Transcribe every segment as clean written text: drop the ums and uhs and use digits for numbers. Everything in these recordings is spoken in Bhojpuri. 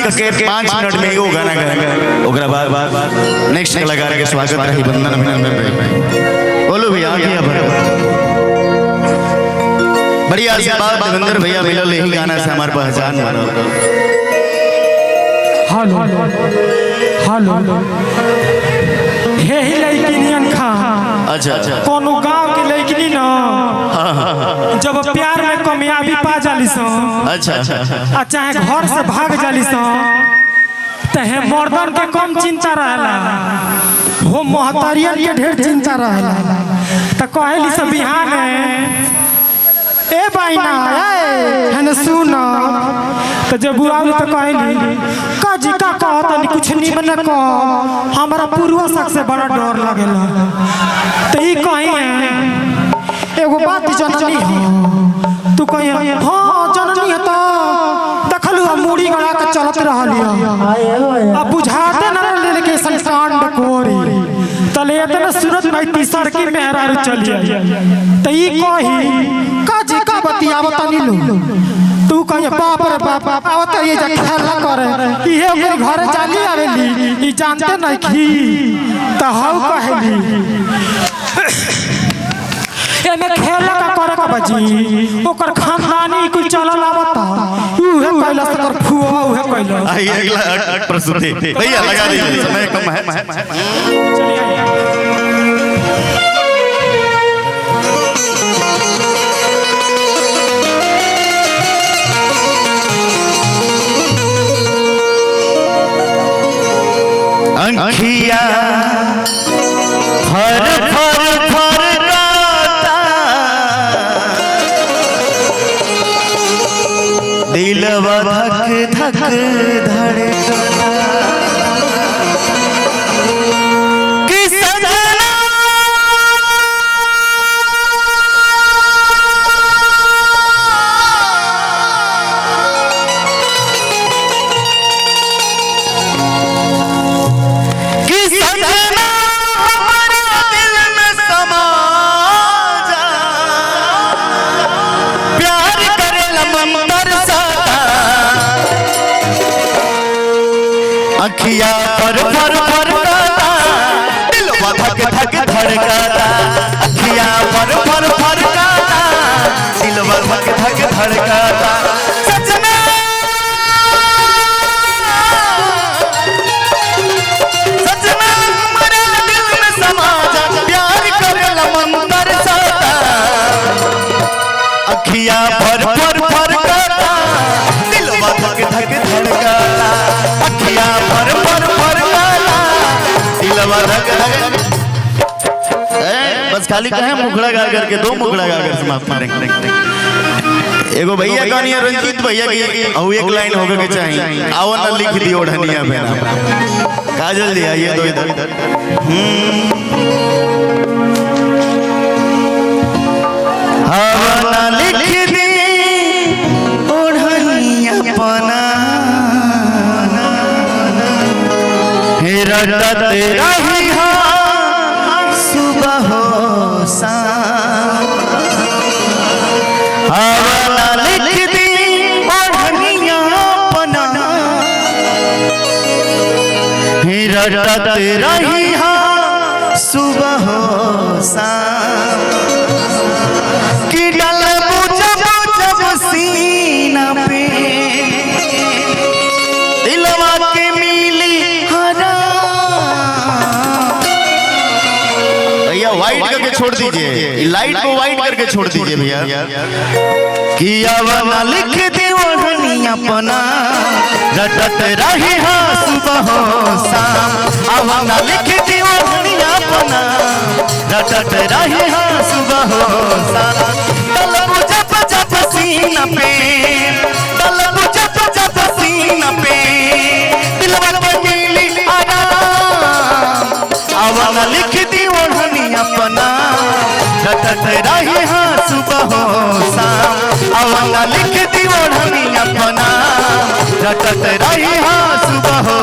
करके 5 मिनट में एगो गाना गाएगा ओकरा बाद नेक्स्ट कलाकार के स्वागत रही वंदन अभिनंदन रही। बोलो भैया आगे बढ़िया से बात देवेंद्र भैया मिलल यही गाना से हमार पहचान मानो। हेलो हेलो हे ही लड़किनियन खा अच्छा अच्छा कोनो गांव के लड़किनी ना जब प्यार में कामयाबी पा जाली सो अच्छा अच्छा चाहे घर से भाग जाली सो तहे मर्दन के कम चिंता रहला हो मोहतरियन के ढेर चिंता रहला त कहली सब बिहान ए बाइना ए हन सुन तो जब बुआली तो कहली काजी का कहत कुछ निमन को हमारा पूर्व शक से बड़ा डर लगेला तो ई कहीं एगो बात जननी हो तू कहीं हां जननी है तो देखलू मुड़ी गड़ा के चलत रहलिया अब बुझाते न ले के संकांड कोरी तले इतना सूरत भाई तीसर की मेहरारू चलिए तो ई कही काजी का बतियावत नीलू तू कहे बाप रे बाप आवत ये जा खेला करे इहे ओकर घर जाली आवेली ई जानते नहीं की त हाउ कहली एमे खेला का करे का बजी ओकर खानदानी कुल चलल आवता उहे कहला सकर फुआ उहे कहला आई अगला 8 प्रस्तुति भैया लगा दीजिए समय कम है चलिए अंखिया फर फर फर राता दिलवा धक धक धड़कता कि सजना अखिया पर फर फर काता दिलवा धक धक धड़काता अखिया पर फर फर काता दिलवा धक धक धड़काता सजना सजना हमारे दिल में समा जा प्यार करेला मन तरसाता अखिया पर फर फर काता दिलवा धक धक धड़काता अखिया पर पर पर काला दिलवा धक धक बस खाली कहे मुखड़ा गा करके 2 मुखड़ा गा कर समाप्त करेंगे। एगो भैया कहानी है रंजीत भैया की और एक लाइन होवे के चाहिए आओ ना लिख दियो ढनिया पे काजल जी आइए दो इधर हवा ना लिख दी ओढ़निया पना रटते रही हो सुबह हो शाम हवा लिख दी ओढ़निया पना रटते रही हो सुबह हो शाम कि डल जब सीना पे दिलवा के वाइट करके छोड़ दीजिए लाइट को वाइट करके छोड़ दीजिए भैया कि अवना लिख दी ओढ़नी अपना रटत रही हा सुबह हो शाम अवना लिख दी ओढ़नी अपना रटत रही हा सुबह हो शाम तलब जब जब सीना पे तलब जब जब सीना पे दिलवा के मिली आराम अवना लिख दी ओढ़नी अपना रटत रही हाँ सुबह हो शाम अवना लिख दी ओढ़नी अपना रटत रही हाँ सुबह हो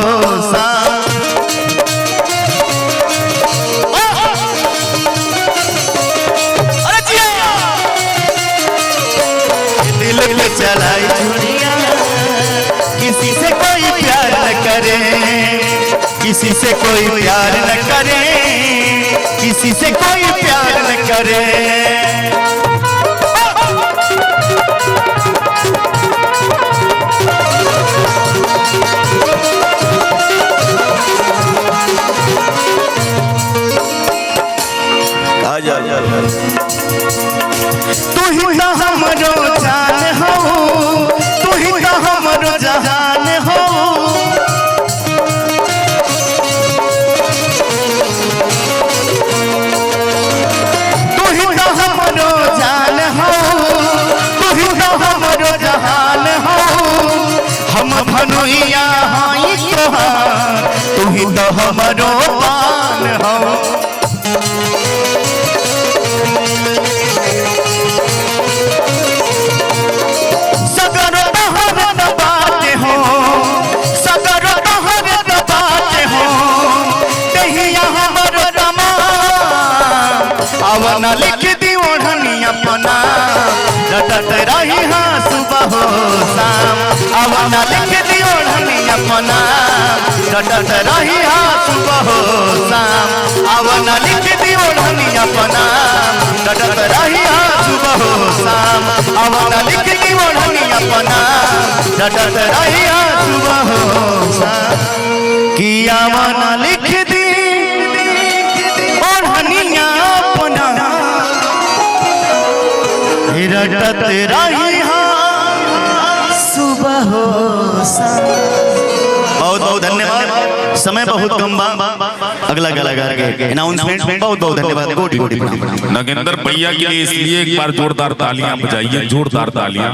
शाम दिल में चलाई दुनिया किसी से कोई प्यार किसी से कोई प्यार न करे, किसी से कोई प्यार न करे। तू ही तो हमरो जान हो, तू ही तो हमरो जहान हो। तू ही तो हमरो जान हो, तू ही तो हमरो जहान हो। हम भनुइया हाई तोहार, तू ही तो हमरो पान हो। अवना लिख दी ओढ़नी अपना, रटत रही हाँ सुबह हो शाम। अवना लिख दी ओढ़नी अपना, रटत रही हाँ सुबह हो शाम। अवना लिख दी ओढ़नी अपना, रटत रही हाँ सुबह हो शाम। अवना लिख दी ओढ़नी अपना, रटत रही हाँ सुबह हो शाम। कि अवना लिख दी ओढ़निया रटत रही हाँ सुबह हो शाम। बहुत बहुत धन्यवाद। समय बहुत कम बा, अगला कलाकार के अनाउंसमेंट बहुत बहुत धन्यवाद। कोटि कोटि नगेंद्र भैया के लिए इसलिए एक बार जोरदार तालियां बजाइए, जोरदार तालियां।